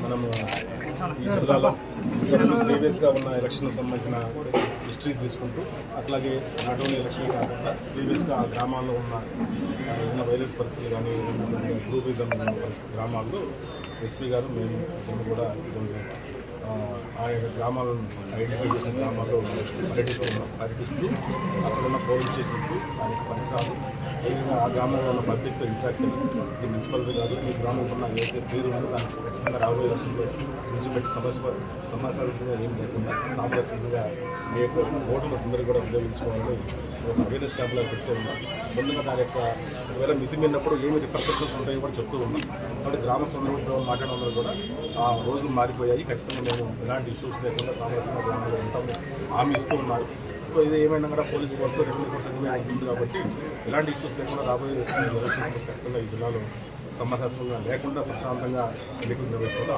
మనము ఈ జిల్లాలో ప్రీవియస్గా ఉన్న ఎలక్షన్ సంబంధించిన హిస్టరీ తీసుకుంటూ అట్లాగే నాట్ ఓన్లీ ఎలక్షన్ కాకుండా ప్రీవియస్గా ఆ గ్రామాల్లో ఉన్న వైలెన్స్ పరిస్థితులు కానీ గ్రూపిజం గ్రామాల్లో ఎస్పీ గారు మేము కూడా ఈరోజు ఆయన గ్రామాలను ఐడెంటిఫై చేసిన గ్రామాల్లో పర్యటిస్తూ అక్కడ ఉన్న పోలింగ్ స్టేషన్స్ దానికి పరిసరాలు ఏదైనా ఆ గ్రామంలో ఉన్న పబ్లిక్తో ఇంట్రాక్ట్ ఇది మున్సిపాలిటీ కాదు ఈ గ్రామంలో ఉన్న ఏదైతే పేరు ఉందో దానికి ఖచ్చితంగా రాబోయే లక్షల్లో విడిచిపెట్టి సమస్యలుగా ఏం లేకుండా సామరస్యంగా మీ యొక్క ఓటును అందరూ కూడా ఉపయోగించుకోవాలని ఒక అవేర్నెస్ క్యాంపులో పెడుతూ ఉన్నాం. ముందుగా దాని యొక్క ఒకవేళ మితిమీరినప్పుడు ఏమి రిపర్కషన్స్ ఉంటాయో కూడా చెప్తూ ఉన్నాం. కాబట్టి గ్రామ సందర్భంలో మాట్లాడడం కూడా ఆ రోజులు మారిపోయాయి. ఖచ్చితంగా మేము ఎలాంటి ఇష్యూస్ లేకుండా సామరస్యంగా గ్రామంలో ఉంటాము హామీ ఇస్తూ ఉన్నారు. సో ఇది ఏమైనా కూడా పోలీస్ ఫోర్స్ రెవెన్యూ ఫోర్స్ ఉంది కాబట్టి ఎలాంటి ఇష్యూస్ లేకుండా రాబోయే ఖచ్చితంగా ఈ జిల్లాలో సమస్యాత్మకంగా లేకుండా ప్రశాంతంగా ఎన్నికలు నిర్వహిస్తుందో